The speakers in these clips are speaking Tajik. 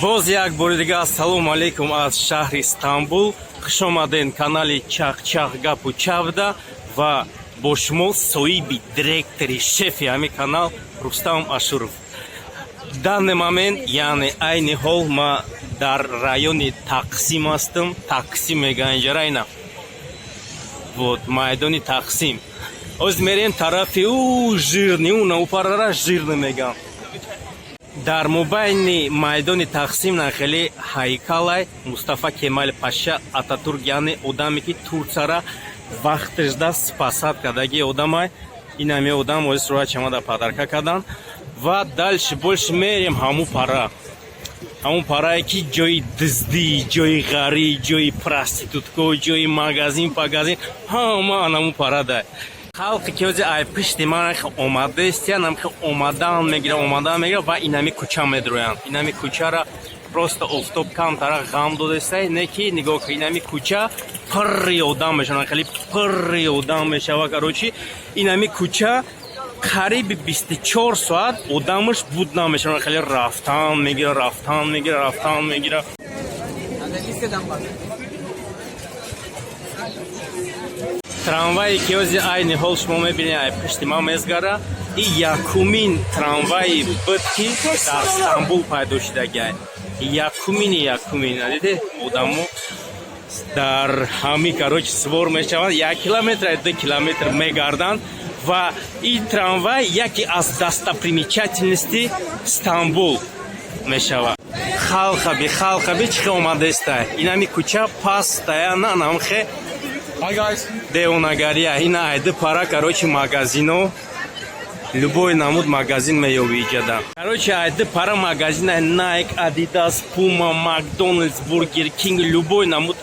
باز یک بار دیگه السلام علیکم از شهر استانبول. خوش آمدین کانال چاق چاق گپ و چاودا و با شما صاحب دایرکتور شеф همین کانال رستم ашуров. данный момент یعنی عین حال ما در رایون تقسیم هستم. تقسیم میگن اینجا اینا вот майдони тақсим. Оз мерем тарафи у жирни уна упарара жирни мегам. Дар мобайни майдони тақсим на хели ҳайкалай Мустафа Кемал Паша Ататурк яъне одаме ки Турцара вақташда спасад кардаги одамай. Инаме одам оз роҳа чамада падарка кардан ва дальше больше мерем ҳамун пара. ҳамун парае ки ҷои диздӣ, ҷои ғарӣ, ҷои проститутко, ҷои магазин пагазин ҳама ҳамун пара дай. халқи ки ози ай пишти ман омадастиян ҳамки омадан мегира ва инами кӯча медроянд. инами кӯчара просто офтоб камтара ғам додастай не ки нигоҳ ки инами кӯча пирри одам мешавад, хеле пирри одам мешавад. корочи инами кӯча қариби 24 соат одамаш буд намешавад, хеле рафтан мегира. трамваи ки ози айни ҳол шумо мебинед ай пишти ман мезгара и якумин трамваи буд ки дар Стамбул пайдо шудагай. якумин адиде одамо дар ҳами карочи свор мешаванд, 1 километр 2 километр мегарданд ва ин трамвай яке аз достопримечательности Стамбул мешавад. халқаби чихе омадестай инами кӯча пастая нанамхе деонагария ина айди пара короче магазино любой намуд магазин меёбӣ иҷада. короче айди пара магазина Nike, Adidas, Puma, McDonald's, Burger King любой намуд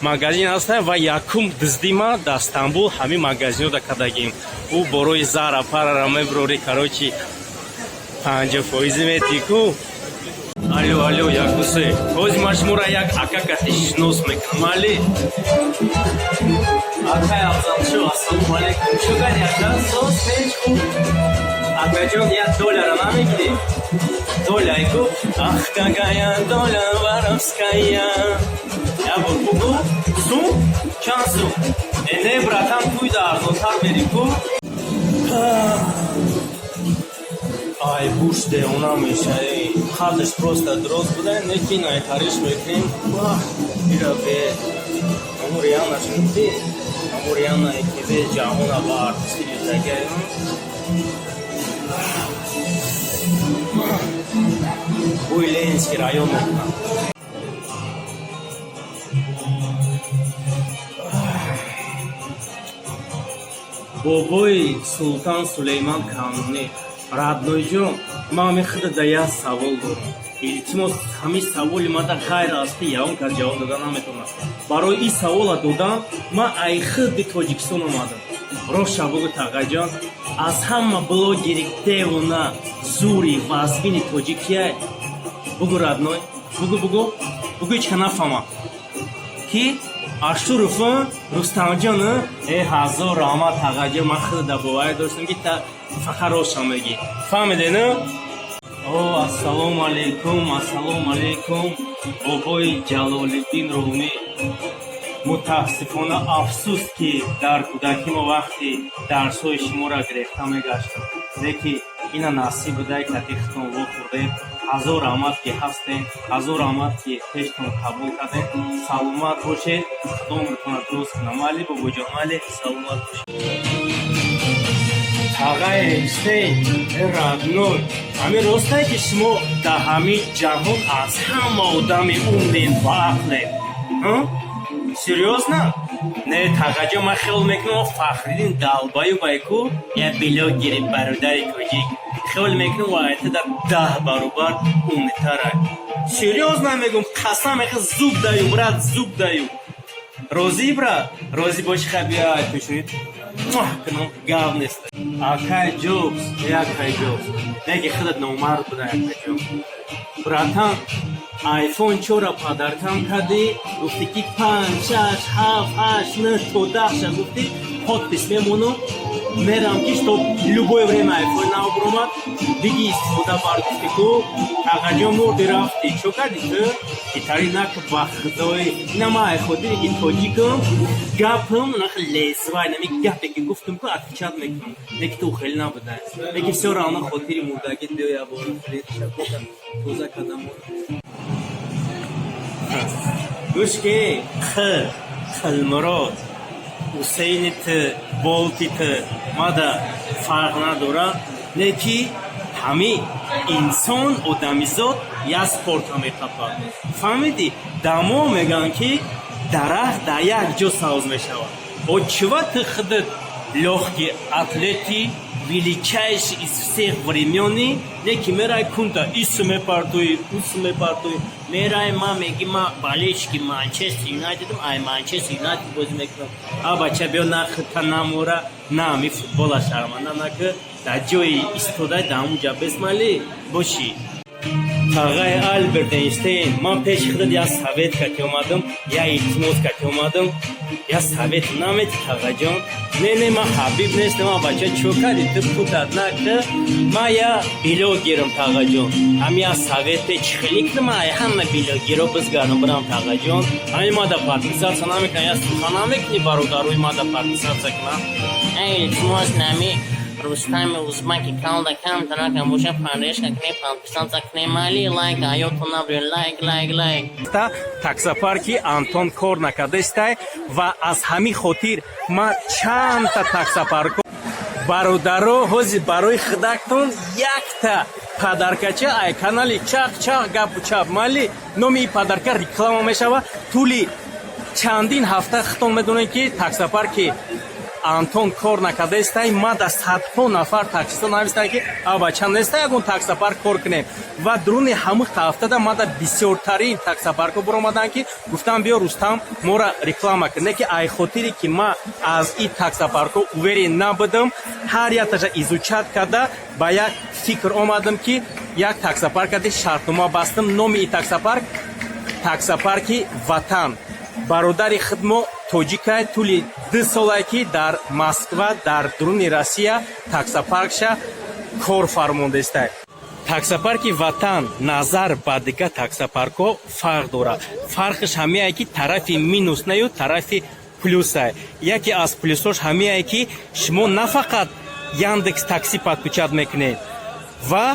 магазин ҳастан ва якум диздима дар Стамбул ҳамин магазино да кардагим. ӯ борои зара парара меброри короче 50% метику. алло якусе ози ма шуморо як акакати шинос мекунам али акай афзалшо ассалому алейкум шугар якда сос печку акаҷон $1 намегири долайку ах какая доля воровская. я бор бугу сум чанд сум не братан пуйда арзонтар берику. ай буш деона мешаи хаташ просто дроз буда неки найтариш мекунем ира бе амурияна шунти амурияна экибе ҷаҳона ба артисти ютагай буй ленинский район мекунам. бобои султан Сулейман Кануни раднойҷон ман мехоҳда да як савол дорам. илтимос ҳамин саволи мада ғайр асти ягон кас ҷавоб дода наметавонад. барои ин савола додам ман ай худди Тоҷикистон омадам. роша бугу тағаҷон аз ҳама блогери девона зури вазбини тоҷикияй бугу радной бугу ичка нафаҳмам ки ашурову рустамҷону ҳазор раҳмат тағаҷон ман худди да боварӣ доштам ки та фақат роша мегӣ. фаҳмидену? ассалому алейкум бобои Ҷалолиддин Румӣ. мутаассифона афсӯс ки дар кӯдакӣ мо вақти дарсҳои шуморо гирифта мегаштам леки ина насиб будай кати хитон вохӯрдем. ҳазор раҳмат ки ҳастем, ҳазор раҳмат ки пештон қабул кардем. саломат бошед, худо умртона дуруз кунам. али бобоҷон али саломат бошед. тағай Эйнштейн радной ҳамин ростае ки шумо дар ҳамин ҷаҳон аз ҳама одами умрен ва ақлед? серьёзно? не тағаҷо ман хеол мекунам Фахриддин Далбаёвайку я блогери бародари тоҷик хеол мекунам ваита дар 10 баробар умртарай. серьёзно мегӯям қасам мехӯ зуб даю брат зуб даю. розӣ брат? розӣ боши хабиай пешунид کنم گاو نیست. آکای جوبز دیگه خودت نومرد بوده آکای جوبز. براتان آیفون چورا پادرکم کردی گفتی که 5 6 7 8 9 تا 10 گفتی خود بسممونو мерам ки чтоб любое время айфон наобромад диги истифода бардошти ку тағаҷон мурди рафти чо карди ту итаринак ба худои нама айходи диги тоҷикам гапам нах лезвай нами гапе ки гуфтам ку отвечат мекунам неки ту хеле набуда неки всё равно хотири мурдагит биёя бора хеле шабока тоза кадам гӯш ки қилмурод ҳусейнит болтит мада фарқ надора неки ҳами инсон одамизод як спортро мехапад фаҳмиди дамо мегӯянд ки дарахт дар як ҷо сабз мешавад очува ты худат лёгкий атлети величайший из всех времёни неки мерай кунта ису мепартуи усу мепартуи мерай ма меги ма болельщики Манчестер Юнайтедам ай Манчестер Юнайтед бозӣ мекунам а бача бё на хита намора на ми футбола шарманда нака дар ҷои истодаи дар ҳамунҷа бесмали бошӣ тағаи Альберт Эйнштейн ман пеши худат як совет карда омадам як илтимос карда омадам як совет намети тағаҷон не ман ҳабиб нестам а бача чо карди ту путат нака ман як билог гирам тағаҷон ҳами як совете чӣ хеле кунам ай ҳама билогиро бизгардам бирам тағаҷон ҳами мада подписатсия намекунам як сухан намекунӣ бародарои мада подписатсия кунам ай илтимос нами Рустами узбаки калда кам тарака муша парешка кне подписаться к немали лайк айото набре лайк та таксопарки Антон кор накардестай ва аз ҳами хотир ма чанд та таксопарко бародаро ҳози барои худактон якта падаркача ай канали чах гапу чап мали номи падарка реклама мешава тӯли чандин ҳафта хитон медонем ки таксопарки Антон кор накардестай мада садҳо нафар таксиsto навистанд ки абача неста ягон таксопарк кор кунем ва дуруни ҳамин ҳафтада мада бисёртарин таксопарко баромаданд ки гуфтам биё Рустам мора реклама кун не ки ай хотире ки ма аз ин таксопарко уверен набудам ҳар якташа изучат карда ба як фикр омадам ки як таксопаркади шартнома бастам номи ин таксопарк таксопарки Ватан бародари хидмо тоҷикай тӯли 2 солае ки дар Москва дар дуруни Россия таксопаркша кор фармондестай таксопарки Ватан назар ба дига таксопаркҳо фарқ дорад фарқаш ҳамеае ки тарафи минус наю тарафи плюсае яке аз плюсош ҳамеае ки шумо на фақат Яндекс такси подключат мекунед ва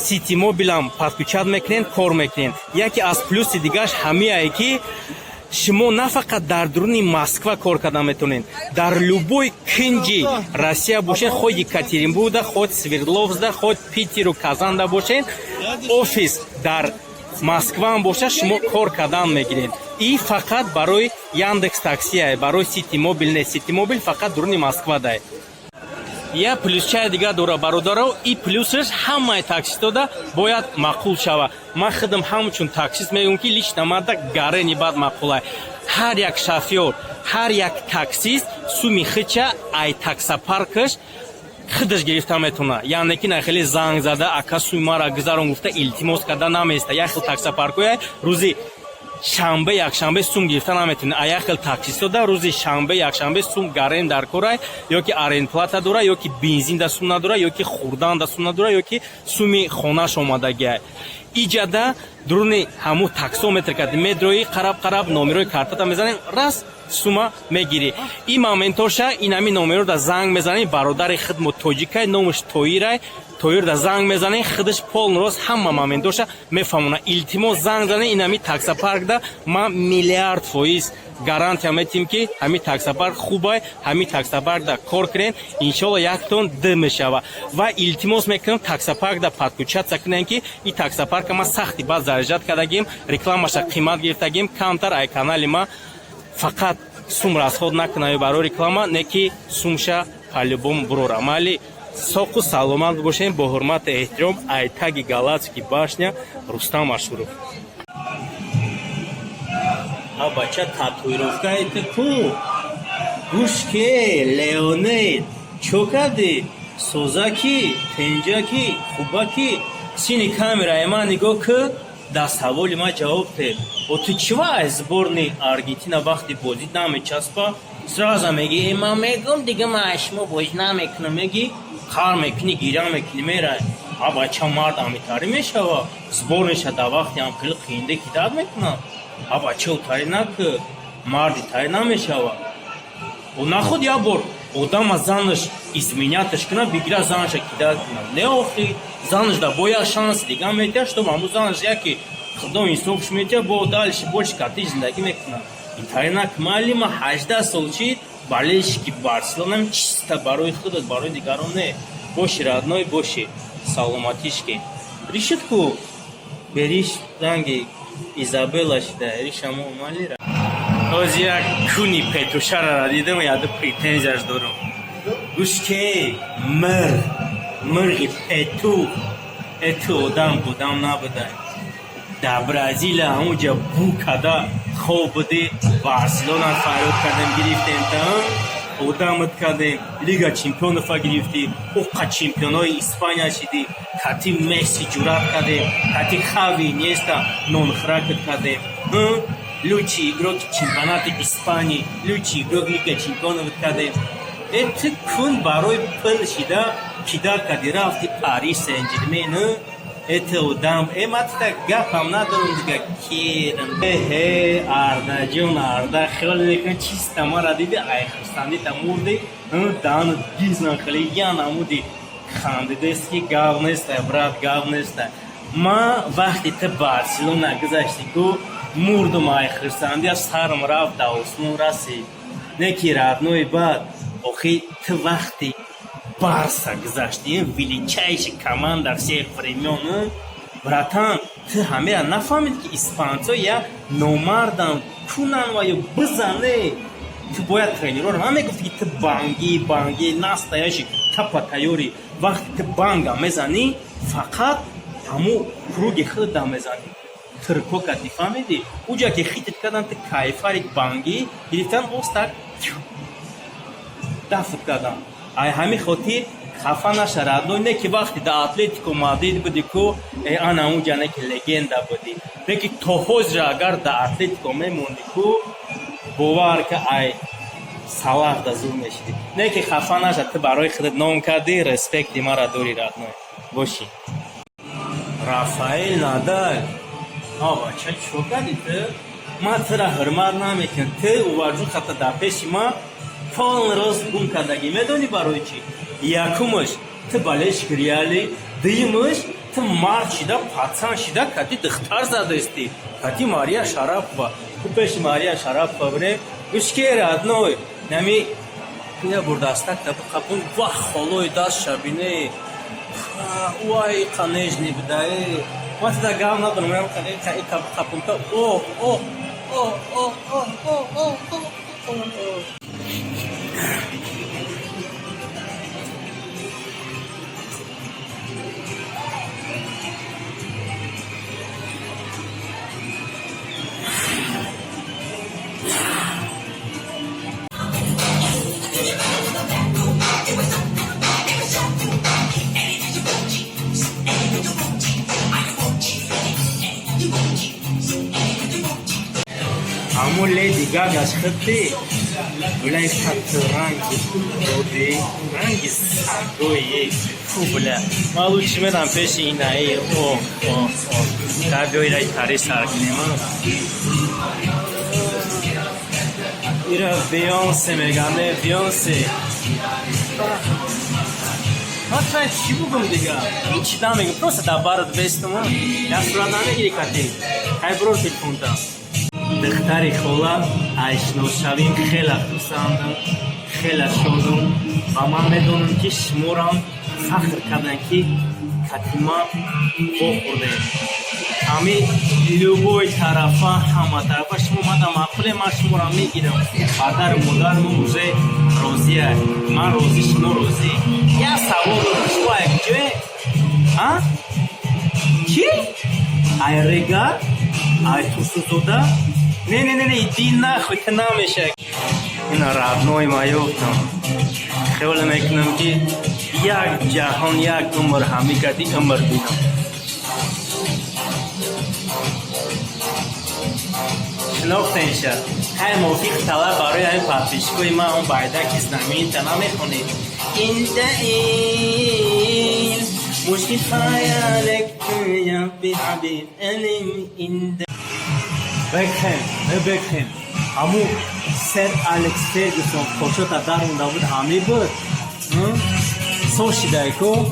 Сити Мобилам подключат мекунед кор мекунед яке аз плюси дигааш ҳамеае ки шумо на фақат дар дуруни Москва кор карда метавонед дар любой кинҷи Россия бошед хоҳ Екатеринбургда хоҳ Свердловсда хоҳ Питеру Казанда бошед офис дар Москваам бошад шумо кор кардан мегиред ин фақат барои Яндекс таксия барои Сити Мобил не Сити Мобил фақат дуруни Москва дай я плюсчаи дига дора бародаро и плюсаш ҳамаи таксистода бояд маъқул шава ман худам ҳамчун таксист мегӯям ки лично мада гарени бад маъқулай ҳар як шофёр ҳар як таксист суми хича ай таксопаркаш худаш гирифта метавона яъне ки на хеле занг зада ака суми мара гузарон гуфта илтимос карда наместа як хел таксопаркоя рӯзи шанбе якшанбе сум гирифта наметавонед а як хел таксистода рӯзи шанбе якшанбе сум гарен дар корай ё ки арендплата дора ё ки бензин да сум надора ё ки хӯрдан да сум надора ё ки суми хонаш омадагиай иҷада дуруни ҳамун таксометр кади медрои қараб номерои картата мезанем раз сума мегирӣ ин моментоша инами номерода занг мезанем бародари хидмо тоҷикай номаш тоирай тоирда занг мезанем худаш полнорост ҳама моментоша мефаҳмона илтимос занг занем инами таксопаркда ма миллиард фоиз гарантия метим ки ҳами таксопарк хубай ҳами таксопаркда кор кунем иншоалло яктон д мешава ва илтимос мекунам таксопаркда подключатсия кунем ки ин таксопарка ма сахти бад заряжат кардагим рекламаша қимат гирифтагим камтар ай канали ма фақат сум расход накунаю барои реклама не ки сумша по-любому бурора мали соқу саломат бошем бо ҳурмати эҳтиром айтаги галактики башня Рустам Ашуров а бача татуировкаите ку гӯшке Леонид чо карди созаки тенҷаки хубаки сини камераи ман нигоҳ кун дастҳаволи ма ҷавоб дед. Ты чего из сборной Аргентина вақти бозӣ намечаспа? Сразу меги, ман мегум дига ман шумо бозӣ намекунам, меги қар мекунӣ, гиря мекунӣ, мерай. Бача мард амитари мешава, сборниша да вақти ам хеле қиинда кидат мекунам. Бача утари накуд, марди тари намешава. Нахуд я бор одама занаш изменяташ кунам, бигира занаша кидат кунам. Не охи занаш да боя шанс дига метия, чтоб аму занаш яки худо инсофш метия, бо дальше больше кати зиндаги мекунам. Интари нак майли ма 18 солчи балешки Барселона чиста барои худат, барои дигарон не. Боши родной, боши саломатишки. Решитку бериш ранги Изабелла шида, решаму малира. Оз як куни петушара дидам, яда претензияш дорам. Гушке мирги пету, эту одам будам набудай. Да Бразилия ҳамуҷа бу када хоб буди, Барселона фарод кардем, гирифтем там, одамат кардем, Лига чемпионова гирифти, оқа чемпионои Испания шиди, кати Месси ҷурат кардем, кати Хави Иньеста нонхракат кардем. Лучший игрок чемпионата Испании, лучший игрок Лига чемпионов кардем. Это кун барои пул шида кида кади рафти Парис Сен-Жермен. Это удам, матта гапам надорум дига керам. Ардаҷон, Арда хеле мекун чиста мара диди, айхустанди тамурди, дан гизнан хеле ян амуди хандидески гав неста, брат гав неста. Ма вақти ты Барселона гузашти ку мурдум айхустанди, сарм рафт да осмон расид. Неки родной бад, охи ты вақти Барса гузашти, величайшая команда всех времен. Братан, ты ҳамея нафаҳмид ки испанцо я номардам кунан ва ё бизане. Ты бояд тренерор ҳама мегуфти ки ты банги настоящий тапатайёри. Вақти ты банга мезани, фақат ҳаму круги худа мезани. Турко кати фаҳмиди? Уҷа ки хитит кардан ты кайфари банги гирифтан остак дафт кардан. Ай ҳамин хотир хафа наша родной, не ки вақти да Атлетико Мадрид буди ку ана унҷа не ки легенда буди. Не ки то ҳозир агар да Атлетико мемонди ку бовар ка ай Салах да зур мешиди. Не ки хафа наша, ты барои худат ном карди, респекти мара дори родной. Боши. Рафаэл Надаль. Бача чо карди ты? Ма тыра ҳурмат намекунам. Ты уварҷун хата дар пеши ма фон рост гум кардаги медони барои чи? Якумаш ты балеш гирияли, дуюмаш ты мард шида, пацан шида, кати духтар задасти, кати Мария Шарапова. Ты пеши Мария Шарапова бире, гушке родной, нами я бурдастак да бихапун, ва холои даст шабине, уай қанежни бидае. Ма ты да гав надорум, я бихапун та, Ҳамун Леди Гагаш хити блай хатти ранги оди, ранги садои бля. Ма лучше мерам пеши инаи, кабёираи тари саркунем. Ира Бейонсе мегане, Бейонсе. Ҳатта чӣ бугум дига? Ҳичи намегум, просто да барот бестум, я сурат намегири кати. Ҳай бирор телефонта. Духтари хола ашношавим хела хусандам, хела шодам ва ман медонам ки шуморам фахр кардан ки катима бохӯрдем. ҳамин любой тарафа, ҳама тарафа шумо мада маъқуле, ман шуморам мегирам. Падару модару уже розияй, ман розӣ, шумо розӣ. Я савол дорам, шумо ай куҷоед? Чӣ? Ай регат? Ай тусузода? Не, иди нахуй, ты намешак. Ина родной ма ёфтам. Хеле мекунам ки як ҷаҳон, як умр ҳамикати умр бинам. شناختنشه های موفق طلب برای همین پاتریشکوی ما اون بایده که زمین تنها میخونید این دعیل مشکل خیالک یا بی حبیب علم این بکن همو سر الکس فرگسون خوشتا در اون داود همی بود سوشی دایکو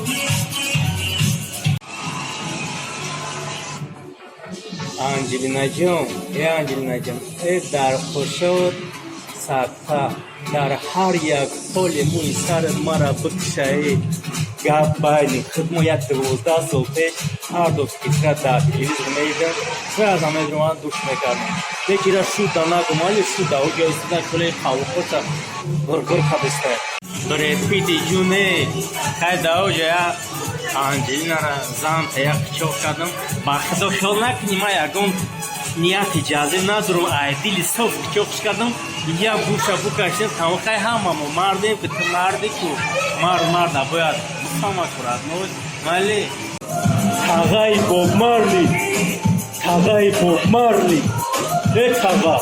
آنجلینا جون آنجلینا جون در خوشت ساعتا در هر یک پول موی سر مرا بکشایی گفت باید خدمو یک 12 سال پیش هر دو فکرت در تلویزیون میدن سر از همه روان دوش میکردم یکی را شود نگو مالی شود او گیستدن کلی قلو خوشا برگر خبسته برید پیتی جونه خیلی داو جایا آنجلینا را زن تیق چوک کردم با خدا خیال نکنی ما یکم نیت اجازه ندارم دیلی صوف چوکش کردم یا بوشا بکشتیم تمام خیلی همه مردیم که تو مردی که مرد نباید مخامه کرد ولی تاغای بوب مارلی ای تاغا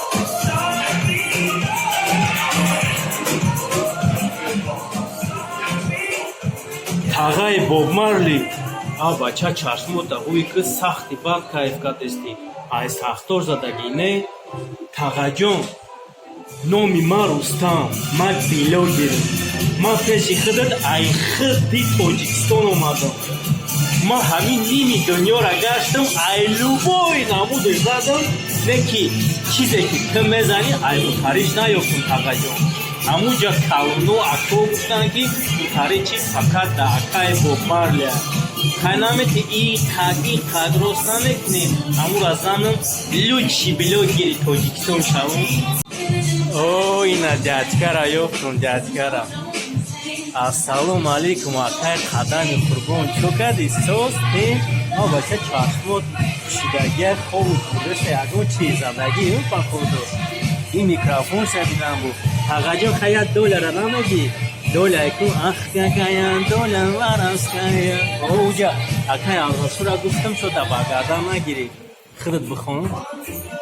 تاغای بوب مارلی بچه چشمو دا اوی که سختی باد کایف کدستی ای سختور زدگینه تاغا جون نومی ما رستم ما بلوگرم ما پیشی خودت ای خودی توجیکستان اومدم ما همین نیمی دنیا را گشتم ای لوبوی نمودش زدم نکی چیزی که کم میزنی ای بخاریش نیفتم تاقا جون همونجا کلونو اکو گفتن که بخاری چی فقط دا اکای بوب مارلی خیلی ای تاقی قدروست نمیکنیم همون را زنم لوچی بلوگیری توجیکستان شوم اینا جاتکارا یوفتم جاتکارا السلام علیکم آقای قدم قربان چوکدی سوست بچه چشمت شیدگی خوب بودش یکون چیز زدگی اون پاکودو این میکروفون شدیدم بود آقا جون خیلی دولار نمگی دولار کو اخ کهیان دولار ورس کهیان اوجا آقای آقا را گفتم شده باگردم نگیری خودت بخون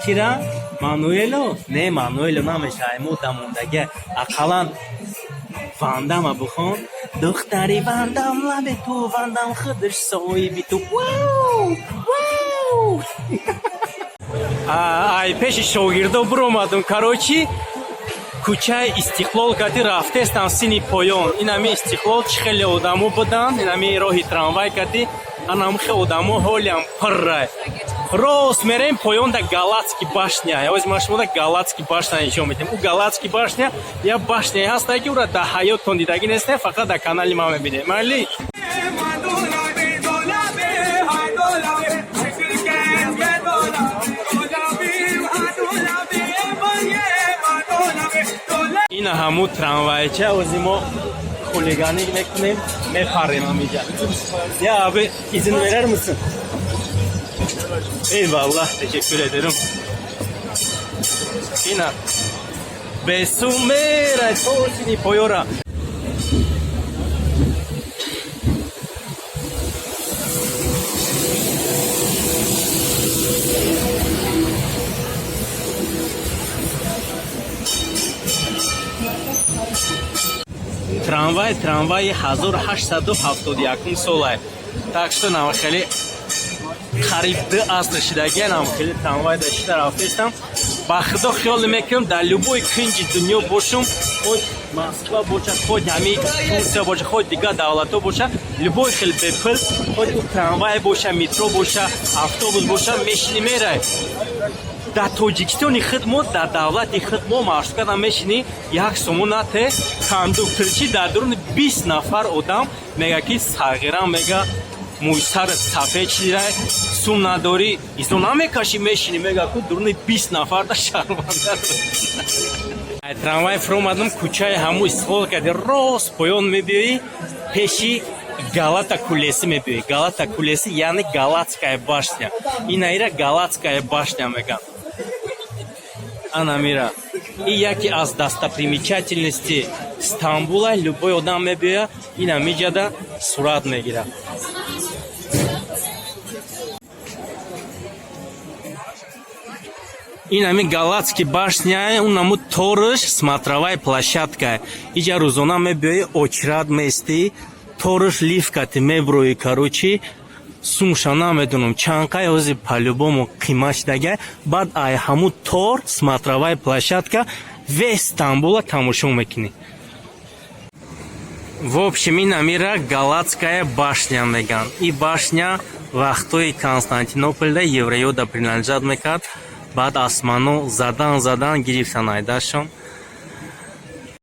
چرا؟ مانویلو؟ نه مانویلو نمیشه ایمو دموندگه اقلان واندم بخون دختری واندم لبه تو واندم خودش سوی بی تو واو ای پیش شاگردو برومدم کاروچی کوچه استقلال کتی رفتستم سینی پایان اینمی استقلال چی خیلی آدمو بودن اینمی راهی تراموای کتی анам хе одаму ҳолиам пурра рост мерем поён да галатский башня оз машмуда галатский башня нишон медем у галатский башня я башня ҳаста ки ура да ҳаёттон дидаги несте фақат да канали ма мебинем майли ина ҳамун трамвайча ози мо хулиганик мекунем мепарем ҳамиҷа я абе изин берар мисин eyvallah teşekkür ederim ina besumera tosini poyora трамвай 1871 солай так что нам хеле қариб 2 аср шидагия нам хеле трамвай дашта рафтестам ба худо хиёл мекунам дар любой кунҷи дунё бошам хоть москва бошад хоть ҳами турсия бошад хоть дигар давлатҳо бошад любой хел бепул хоть трамвай бошад метро бошад автобус бошад мешини мерай дар тоҷикистони худ мо дар давлати худ мо маршрут карда мешини як сомонате кондукторчи дар дуруни 20 нафар одам мега ки сағирам мега муйсар сафед шидирай сум надорӣ исо намекашӣ мешини мега ку дуруни 20 нафар да шарманда трамвай фуромадам кӯчаи ҳаму истиқлол карди рост поён мебиёӣ пеши галата кулеси мебиёӣ галата кулеси яъне галатская башня инаира галатская башня меган анамира и яке аз достопримечательности Стамбула любой одам мебиёя ина миҷада сурат мегирад ин ами Галатский башня, он наму торыш смотровая площадка. Иджа рузона мебёй очрад мести, торыш ливка ты меброи, короче, сумша намедунум чанкай ози по-любому қимаш дага. Бад ай хаму тор смотровая площадка весь Стамбула тамошо мекини. В общем, ин амира Галатская башня меган. И башня вақтои Константинопольда евреёда принадлежат мекард. Баъд осману задан гирифтан айдашон.